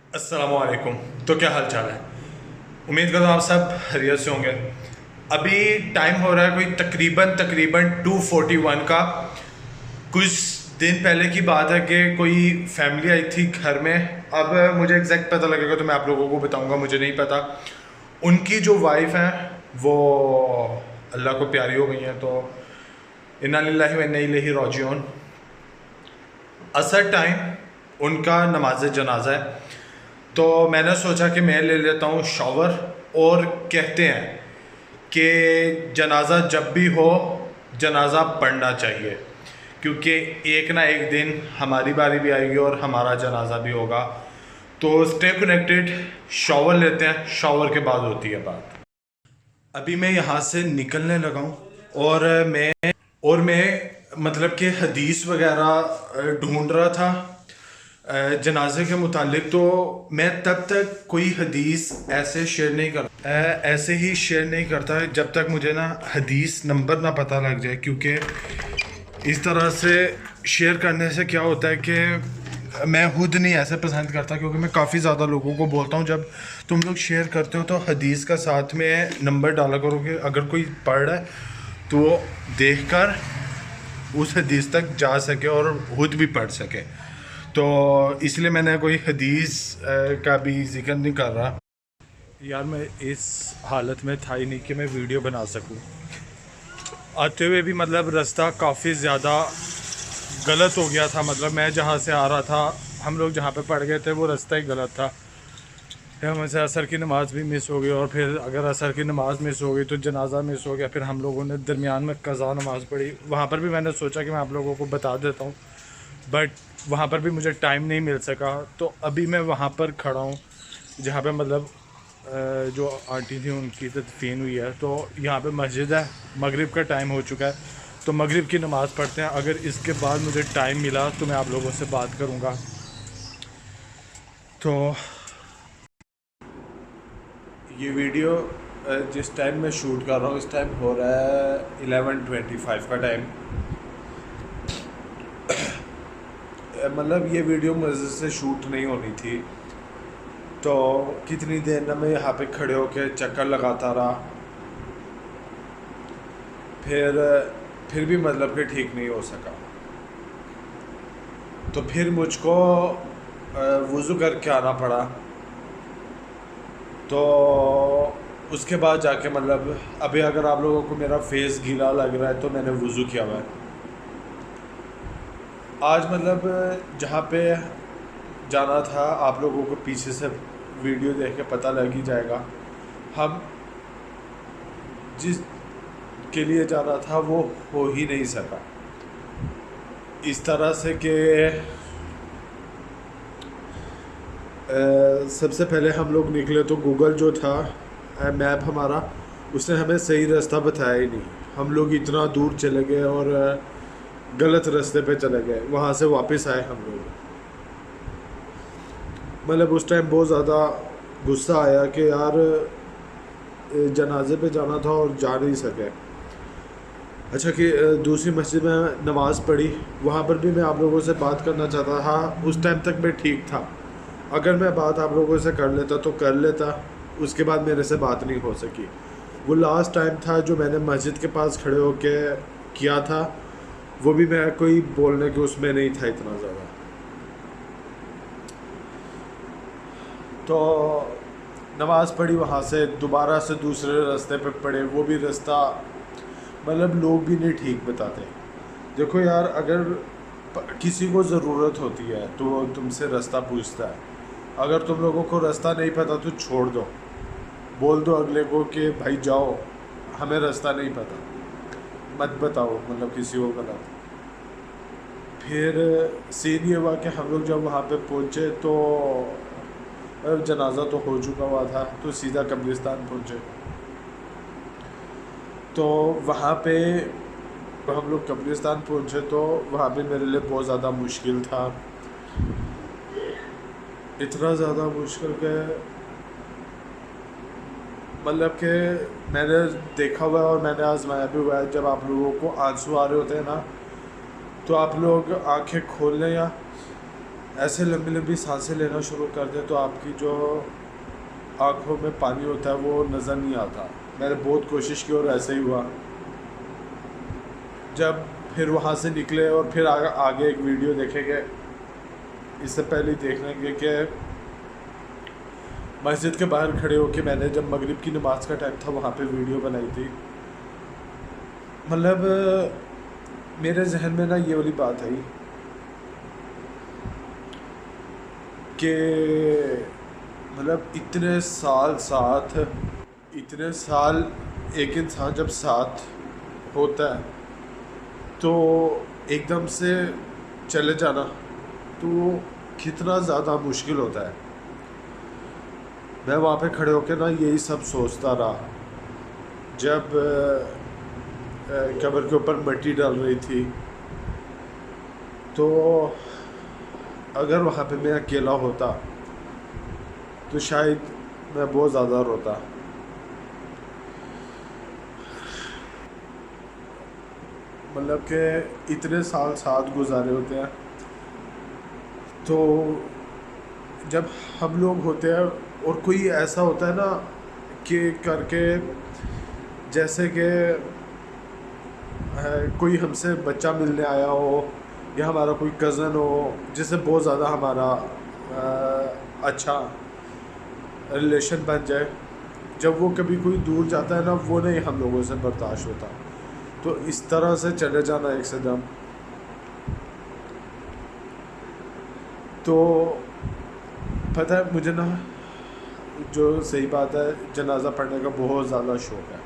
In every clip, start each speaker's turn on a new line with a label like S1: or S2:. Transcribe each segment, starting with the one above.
S1: अस्सलामुअलैकुम। तो क्या हाल चाल है? उम्मीद करता हूँ आप सब खैरियत से होंगे। अभी टाइम हो रहा है कोई तकरीबन तकरीबन 2:41 का। कुछ दिन पहले की बात है कि कोई फैमिली आई थी घर में। अब मुझे एग्जैक्ट पता लगेगा तो मैं आप लोगों को बताऊंगा, मुझे नहीं पता। उनकी जो वाइफ है वो अल्लाह को प्यारी हो गई हैं, तो इन्ना लिल्लाहि व इन्ना इलैहि राजिऊन। असर टाइम उनका नमाज जनाजा है, तो मैंने सोचा कि मैं ले लेता हूँ शॉवर। और कहते हैं कि जनाजा जब भी हो जनाजा पढ़ना चाहिए, क्योंकि एक ना एक दिन हमारी बारी भी आएगी और हमारा जनाजा भी होगा। तो स्टे कनेक्टेड। शॉवर लेते हैं, शॉवर के बाद होती है बात। अभी मैं यहाँ से निकलने लगा हूँ और मैं मतलब कि हदीस वगैरह ढूंढ रहा था जनाजे के मुतालिक। तो मैं तब तक कोई हदीस ऐसे ही शेयर नहीं करता जब तक मुझे ना हदीस नंबर ना पता लग जाए, क्योंकि इस तरह से शेयर करने से क्या होता है कि मैं खुद नहीं ऐसे पसंद करता, क्योंकि मैं काफ़ी ज़्यादा लोगों को बोलता हूँ जब तुम लोग शेयर करते हो तो हदीस का साथ में नंबर डाला करो कि अगर कोई पढ़ रहा है तो वो देख कर उस हदीस तक जा सके और खुद भी पढ़ सके। तो इसलिए मैंने कोई हदीस का भी जिक्र नहीं कर रहा। यार मैं इस हालत में था ही नहीं कि मैं वीडियो बना सकूं। आते हुए भी मतलब रास्ता काफ़ी ज़्यादा गलत हो गया था। मतलब मैं जहाँ से आ रहा था, हम लोग जहाँ पे पड़ गए थे वो रास्ता ही गलत था। फिर हमसे असर की नमाज़ भी मिस हो गई, और फिर अगर असर की नमाज़ मिस हो गई तो जनाजा मिस हो गया। फिर हम लोगों ने दरमियान में कज़ा नमाज़ पढ़ी। वहाँ पर भी मैंने सोचा कि मैं आप लोगों को बता देता हूँ, बट वहाँ पर भी मुझे टाइम नहीं मिल सका। तो अभी मैं वहाँ पर खड़ा हूँ जहाँ पे मतलब जो आंटी थी उनकी तदफीन हुई है। तो यहाँ पे मस्जिद है, मगरिब का टाइम हो चुका है, तो मगरिब की नमाज़ पढ़ते हैं। अगर इसके बाद मुझे टाइम मिला तो मैं आप लोगों से बात करूँगा। तो ये वीडियो जिस टाइम मैं शूट कर रहा हूँ इस टाइम हो रहा है 11:25 का टाइम। मतलब ये वीडियो मस्जिद से शूट नहीं होनी थी, तो कितनी देर ना मैं यहाँ पे खड़े होकर चक्कर लगाता रहा। फिर भी मतलब कि ठीक नहीं हो सका। तो फिर मुझको वज़ू करके आना पड़ा। तो उसके बाद जाके मतलब अभी अगर आप लोगों को मेरा फेस गीला लग रहा है तो मैंने वज़ू किया हुआ है। आज मतलब जहाँ पे जाना था आप लोगों को पीछे से वीडियो देख के पता लग ही जाएगा। हम जिस के लिए जाना था वो हो ही नहीं सका, इस तरह से कि सबसे पहले हम लोग निकले तो गूगल जो था मैप हमारा, उसने हमें सही रास्ता बताया ही नहीं। हम लोग इतना दूर चले गए और गलत रास्ते पे चले गए, वहाँ से वापस आए हम लोग। मतलब उस टाइम बहुत ज़्यादा गुस्सा आया कि यार जनाजे पे जाना था और जा नहीं सके। अच्छा कि दूसरी मस्जिद में नमाज़ पढ़ी, वहाँ पर भी मैं आप लोगों से बात करना चाहता था। उस टाइम तक मैं ठीक था, अगर मैं बात आप लोगों से कर लेता तो कर लेता, उसके बाद मेरे से बात नहीं हो सकी। वो लास्ट टाइम था जो मैंने मस्जिद के पास खड़े होके किया था, वो भी मैं कोई बोलने के उसमें नहीं था इतना ज़्यादा। तो नमाज़ पढ़ी, वहाँ से दोबारा से दूसरे रास्ते पे पड़े, वो भी रास्ता मतलब लोग भी नहीं ठीक बताते। देखो यार, अगर किसी को ज़रूरत होती है तो वो तुमसे रास्ता पूछता है। अगर तुम लोगों को रास्ता नहीं पता तो छोड़ दो, बोल दो अगले को कि भाई जाओ, हमें रास्ता नहीं पता, मत बताओ मतलब किसी को गलत। फिर सीन ये हुआ कि हम लोग जब वहाँ पे पहुँचे तो जनाजा तो हो चुका हुआ था, तो सीधा कब्रिस्तान पहुँचे। तो वहाँ पे हम लोग कब्रिस्तान पहुँचे तो वहाँ पे मेरे लिए बहुत ज़्यादा मुश्किल था। इतना ज़्यादा मुश्किल के मतलब कि मैंने देखा हुआ है और मैंने आजमाया भी हुआ है। जब आप लोगों को आंसू आ रहे होते हैं ना, तो आप लोग आंखें खोल लें या ऐसे लंबी लंबी सांसें लेना शुरू कर दे तो आपकी जो आँखों में पानी होता है वो नज़र नहीं आता। मैंने बहुत कोशिश की और ऐसे ही हुआ। जब फिर वहाँ से निकले और फिर आगे एक वीडियो देखेंगे, इससे पहले देख लेंगे कि मस्जिद के बाहर खड़े होकर मैंने जब मगरिब की नमाज का टाइम था वहाँ पे वीडियो बनाई थी। मतलब मेरे जहन में ना ये वाली बात आई कि मतलब इतने साल एक इंसान जब साथ होता है तो एकदम से चले जाना तो कितना ज़्यादा मुश्किल होता है। मैं वहाँ पे खड़े होकर ना यही सब सोचता रहा। जब कब्र के ऊपर मिट्टी डाल रही थी तो अगर वहाँ पे मैं अकेला होता तो शायद मैं बहुत ज़्यादा रोता। मतलब कि इतने साल साथ गुजारे होते हैं तो जब हम लोग होते हैं और कोई ऐसा होता है ना कि करके जैसे कि कोई हमसे बच्चा मिलने आया हो या हमारा कोई कज़न हो जिससे बहुत ज़्यादा हमारा अच्छा रिलेशन बन जाए, जब वो कभी कोई दूर जाता है ना वो नहीं हम लोगों से बर्दाश्त होता। तो इस तरह से चले जाना एक से दम तो पता है मुझे ना जो सही बात है जनाज़ा पढ़ने का बहुत ज़्यादा शौक़ है।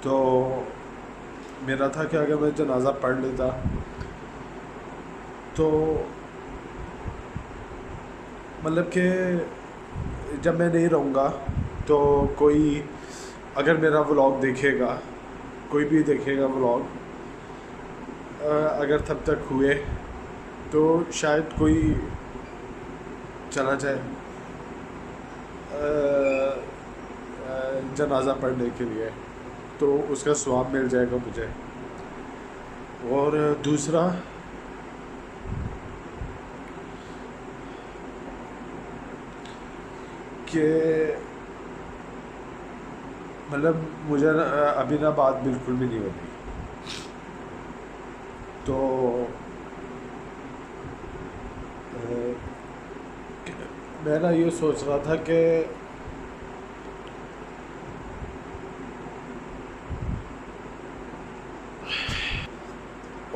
S1: तो मेरा था कि अगर मैं जनाज़ा पढ़ लेता तो मतलब कि जब मैं नहीं रहूँगा तो कोई अगर मेरा व्लॉग देखेगा, कोई भी देखेगा व्लॉग, अगर तब तक हुए तो शायद कोई चला जाए जनाज़ा पढ़ने के लिए तो उसका स्वाब मिल जाएगा मुझे। और दूसरा कि मतलब मुझे अभी ना बात बिल्कुल भी नहीं होती। तो मैं ना ये सोच रहा था कि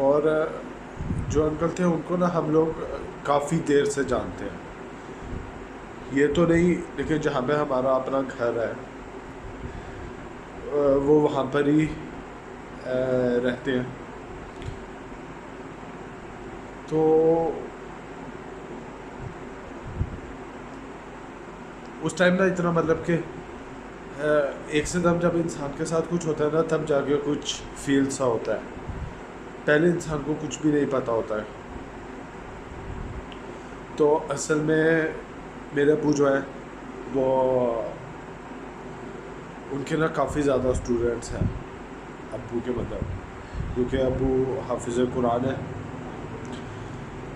S1: और जो अंकल थे उनको ना हम लोग काफ़ी देर से जानते हैं, ये तो नहीं लेकिन जहाँ पे हमारा अपना घर है वो वहाँ पर ही रहते हैं। तो उस टाइम ना इतना मतलब कि एक से दम जब इंसान के साथ कुछ होता है ना तब जाके कुछ फील सा होता है, पहले इंसान को कुछ भी नहीं पता होता है। तो असल में मेरे अब्बू जो है वो उनके ना काफ़ी ज़्यादा स्टूडेंट्स हैं अब्बू के, मतलब क्योंकि अब्बू हाफिज़ कुरान है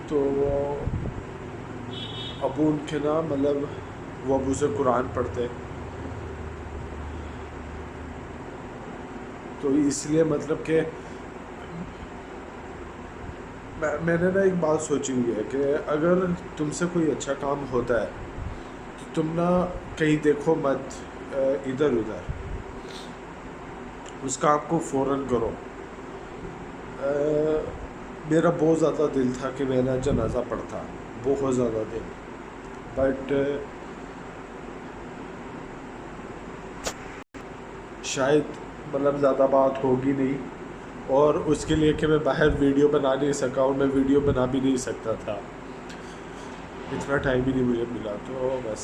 S1: तो अब्बू उनके ना मतलब वो अब्बू से कुरान पढ़ते, तो इसलिए मतलब कि मैंने ना एक बात सोची हुई है कि अगर तुमसे कोई अच्छा काम होता है तो तुम ना कहीं देखो मत इधर उधर, उस काम को फ़ौरन करो। मेरा बहुत ज़्यादा दिल था कि मैं ना जनाज़ा पढ़ता, बहुत ज़्यादा दिल, बट शायद मतलब ज़्यादा बात होगी नहीं और उसके लिए कि मैं बाहर वीडियो बना नहीं सका और मैं वीडियो बना भी नहीं सकता था, इतना टाइम ही नहीं मुझे मिला। तो बस